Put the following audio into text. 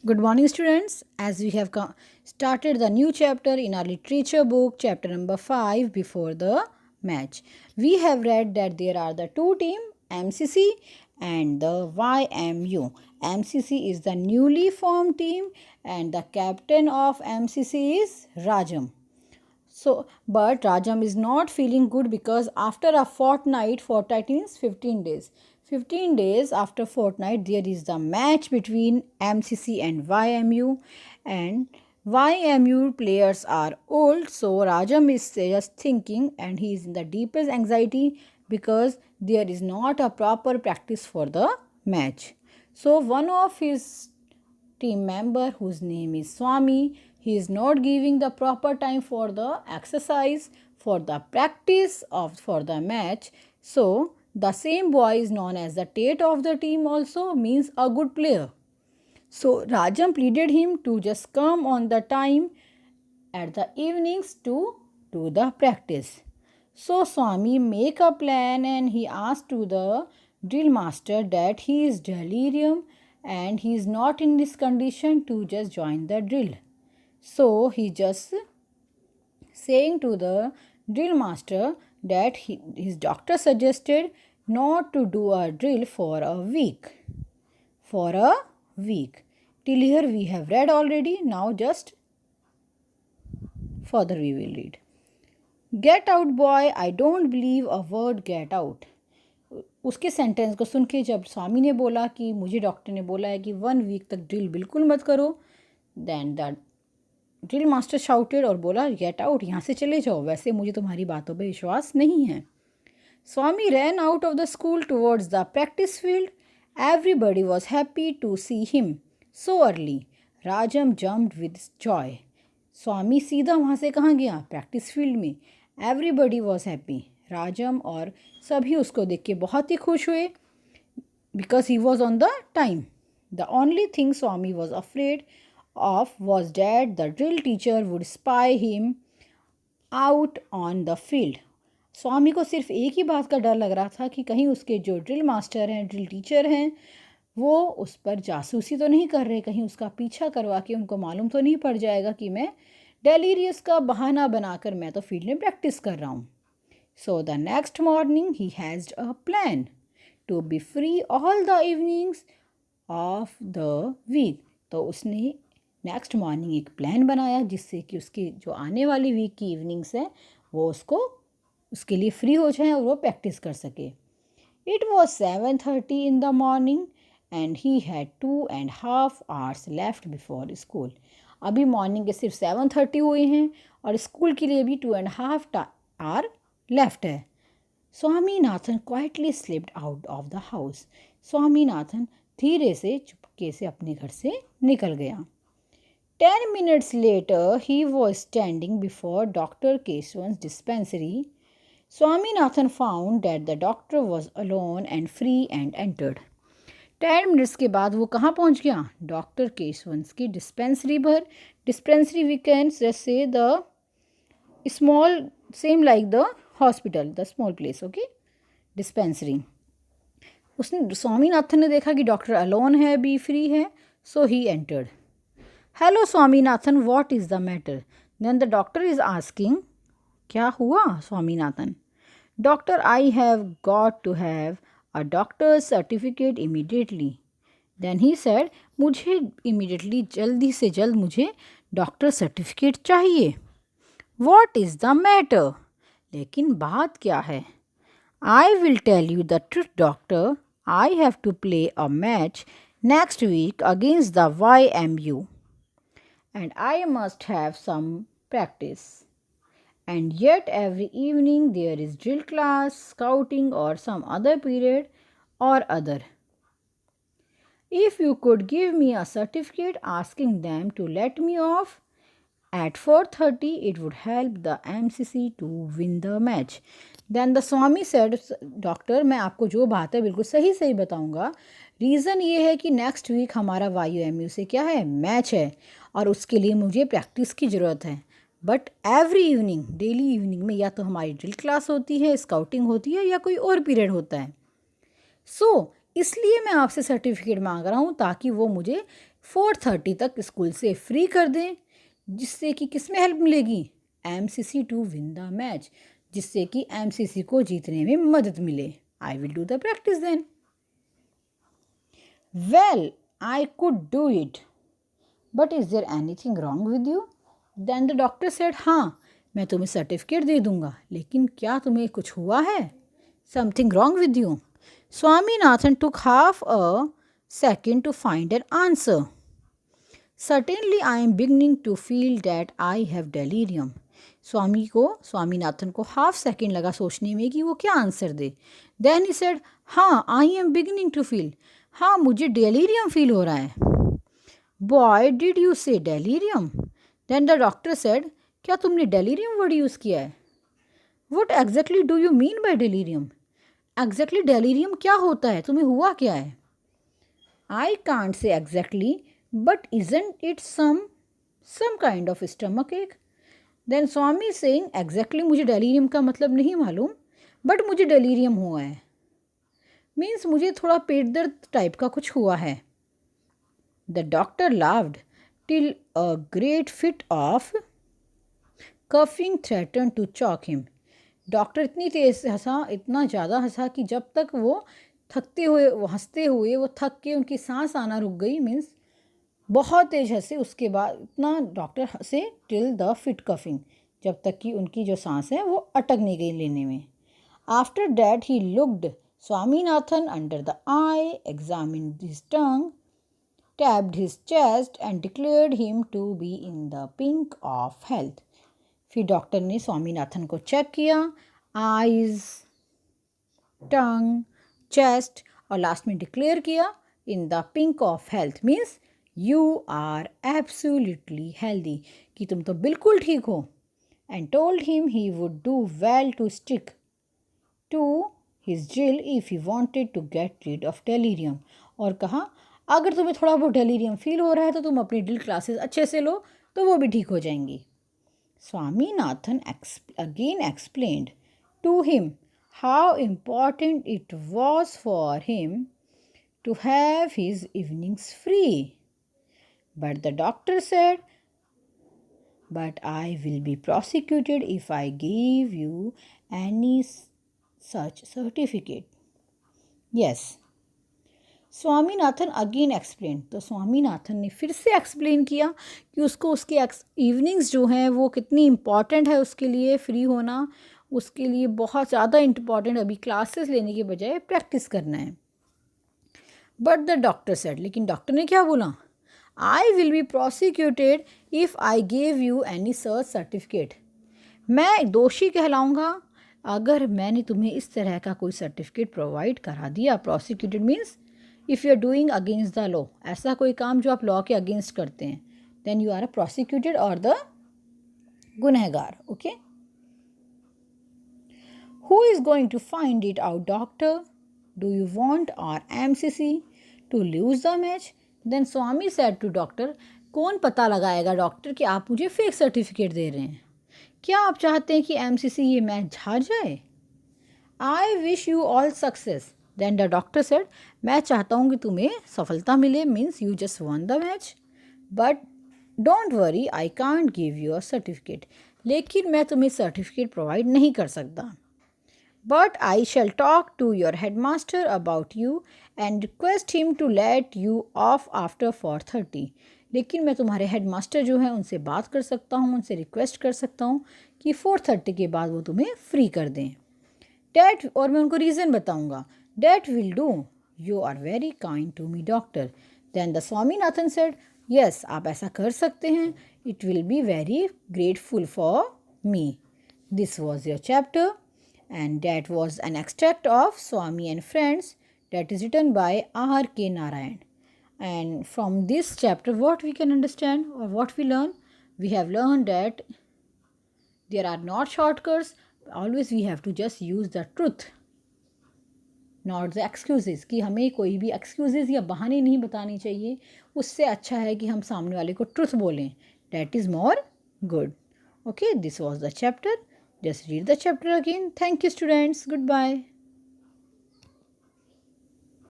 Good morning, students. As we have started the new chapter in our literature book, chapter number 5, before the match. We have read that there are the two teams, MCC and the YMU. MCC is the newly formed team and the captain of MCC is Rajam. But Rajam is not feeling good because after a fortnight means 15 days. 15 days after fortnight, there is the match between MCC and YMU, and YMU players are old, so Rajam is just thinking and he is in the deepest anxiety because there is not a proper practice for the match. So one of his team member whose name is Swami, he is not giving the proper time for the exercise, for the practice of for the match. So the same boy is known as the Tate of the team, also means a good player. So Rajam pleaded him to just come on the time at the evenings to do the practice. So Swami make a plan and he asked to the drill master that he is delirium and he is not in this condition to just join the drill. So he just saying to the drill master that his doctor suggested not to do a drill for a week. For a week. Till here we have read already. Now just further we will read. Get out boy, I don't believe a word get out. उसके sentence को सुन के जब स्वामी ने बोला कि मुझे doctor ने बोला है कि 1 वीक तक ड्रिल बिल्कुल मत करो, then the drill master shouted और बोला गेट आउट, यहाँ से चले जाओ, वैसे मुझे तुम्हारी बातों पे विश्वास नहीं है. Swami ran out of the school towards the practice field. Everybody was happy to see him so early. Rajam jumped with joy. Swami सीधा वहाँ से कहाँ गया? प्रैक्टिस फील्ड में. Everybody was happy. राजम और सभी उसको देख के बहुत ही खुश हुए because he was on the time. The only thing Swami was afraid of was that the drill teacher would spy him out on the field. Swami को सिर्फ एक ही बात का डर लग रहा था कि कहीं उसके जो ड्रिल मास्टर हैं, ड्रिल टीचर हैं, वो उस पर जासूसी तो नहीं कर रहे, कहीं उसका पीछा करवा के उनको मालूम तो नहीं पड़ जाएगा कि मैं डेलीरियस का बहाना बनाकर मैं तो फील्ड में प्रैक्टिस कर रहा हूँ. So the next morning he has a plan to be free all the evenings of the week. तो उसने नेक्स्ट मॉर्निंग एक प्लान बनाया जिससे कि उसकी जो आने वाली वीक की इवनिंग्स हैं वो उसके लिए फ्री हो जाए और वो प्रैक्टिस कर सके. It was 7:30 in the morning and he had 2.5 hours left before school. अभी मॉर्निंग के सिर्फ 7:30 हुए हैं और स्कूल के लिए भी 2.5 hour लेफ्ट है. Swaminathan quietly slipped out of the house. Swaminathan धीरे से चुपके से अपने घर से निकल गया. 10 minutes later he was standing before Dr. Keswan's dispensary. Swaminathan found that the doctor was alone and free and entered. 10 minutes के बाद वो कहाँ पहुँच गया? डॉक्टर केशवंश की डिस्पेंसरी पर. Dispensary we can just say the small same like the hospital, the small place. Okay, dispensary. उसने स्वामीनाथन ने देखा कि डॉक्टर अलोन है, बी फ्री है, so he entered. Hello Swaminathan, what is the matter? Then the doctor is asking, क्या हुआ Swaminathan? Doctor, I have got to have a doctor's certificate immediately. Then he said, मुझे immediately जल्दी से जल्द मुझे doctor certificate चाहिए. What is the matter? लेकिन बात क्या है? I will tell you the truth doctor. I have to play a match next week against the YMU and I must have some practice. And yet every evening there is drill class, scouting or some other period or other. If you could give me a certificate asking them to let me off at 4:30, it would help the MCC to win the match. Then the Swami said, doctor मैं आपको जो बात है बिल्कुल सही सही बताऊंगा. Reason ये है कि नेक्स्ट वीक हमारा YMU से क्या है? मैच है और उसके लिए मुझे प्रैक्टिस की ज़रूरत है. But every evening, daily evening में या तो हमारी ड्रिल क्लास होती है, स्काउटिंग होती है या कोई और पीरियड होता है. सो इसलिए मैं आपसे सर्टिफिकेट मांग रहा हूँ ताकि वो मुझे 4:30 तक स्कूल से फ्री कर दें, जिससे कि किस में हेल्प मिलेगी, MCC to win the match, जिससे कि MCC को जीतने में मदद मिले। I will do the practice then. Well I could do it, but is there anything wrong with you? Then the doctor said, हाँ मैं तुम्हें सर्टिफिकेट दे दूंगा, लेकिन क्या तुम्हें कुछ हुआ है? Something wrong with you? Swaminathan took half a second to find an answer. Certainly I am beginning to feel that I have delirium. Swaminathan को हाफ सेकेंड लगा सोचने में कि वो क्या आंसर दे। देन ही सेड, हाँ I am beginning to feel, हाँ मुझे डेलीरियम फील हो रहा है। Boy did you say delirium? Then the doctor said, क्या तुमने डेलीरियम वर्ड यूज़ किया है? What exactly do you mean by delirium? Exactly delirium क्या होता है, तुम्हें हुआ क्या है? I can't say exactly, but isn't it some kind of stomach ache? Then Swami is saying, exactly मुझे delirium का मतलब नहीं मालूम, but मुझे delirium हुआ है, मीन्स मुझे थोड़ा पेट दर्द टाइप का कुछ हुआ है। The doctor laughed till a great fit of coughing threatened to choke him. Doctor इतनी तेज हंसा, इतना ज़्यादा हंसा कि जब तक वो थकते हुए, वो हंसते हुए वो थक के उनकी सांस आना रुक गई, मीन्स बहुत तेज हंसे। उसके बाद इतना डॉक्टर हंसे टिल द फिट कफिंग, जब तक कि उनकी जो सांस है वो अटक नहीं गई लेने में। After that he looked Swaminathan under the eye, examined his tongue, tapped his chest and declared him to be in the pink of health. फिर डॉक्टर ने स्वामीनाथन को चेक किया, आईज, टंग, चेस्ट, और लास्ट में डिक्लेयर किया in the pink of health, means you are absolutely healthy, कि तुम तो बिल्कुल ठीक हो। And told him he would do well to stick to his drill if he wanted to get rid of delirium, और कहा अगर तुम्हें थोड़ा बहुत डेलीरियम फील हो रहा है तो तुम अपनी ड्रिल क्लासेस अच्छे से लो, तो वो भी ठीक हो जाएंगी। Swaminathan again explained to him how important it was for him to have his evenings free. But the doctor said, but I will be prosecuted if I give you any such certificate. Yes. Swaminathan again explain, तो स्वामीनाथन ने फिर से explain किया कि उसको उसके evenings जो हैं वो कितनी इम्पॉर्टेंट है उसके लिए, फ्री होना उसके लिए बहुत ज़्यादा इम्पॉर्टेंट, अभी क्लासेस लेने के बजाय प्रैक्टिस करना है। बट द डॉक्टर सेड, लेकिन डॉक्टर ने क्या बोला, I will be prosecuted if I give you any such certificate, मैं दोषी कहलाऊँगा अगर मैंने तुम्हें इस तरह का कोई सर्टिफिकेट प्रोवाइड करा दिया। Prosecuted means if you are doing against the law, ऐसा कोई काम जो आप लॉ के अगेंस्ट करते हैं, then you are a prosecuted और द गुनहगार। Okay, who is going to find it out doctor, do you want our MCC to lose the match? Then Swami said to doctor, कौन पता लगाएगा डॉक्टर कि आप मुझे फेक सर्टिफिकेट दे रहे हैं, क्या आप चाहते हैं कि MCC ये मैच हार जाए? I wish you all success. Then the doctor said, मैं चाहता हूँ कि तुम्हें सफलता मिले, means you just won the match, but don't worry I can't give you a certificate, लेकिन मैं तुम्हें सर्टिफिकेट प्रोवाइड नहीं कर सकता। But I shall talk to your headmaster about you and request him to let you off after 4:30, लेकिन मैं तुम्हारे headmaster जो हैं उनसे बात कर सकता हूँ, उनसे रिक्वेस्ट कर सकता हूँ कि 4:30 के बाद वो तुम्हें फ्री कर दें। डैट, और मैं उनको रीज़न बताऊँगा, that will do, you are very kind to me doctor. Then the Swaminathan said, yes आप ऐसा कर सकते हैं, it will be very grateful for me. This was your chapter and that was an extract of Swami and friends, that is written by R.K. Narayan. And from this chapter, what we can understand or what we learn? We have learned that there are not shortcuts. Always we have to just use the truth, not the excuses. कि हमें कोई भी excuses या बहाने नहीं बताने चाहिए, उससे अच्छा है कि हम सामने वाले को truth बोलें. That is more good. Okay, this was the chapter. Just read the chapter again. Thank you students. Goodbye.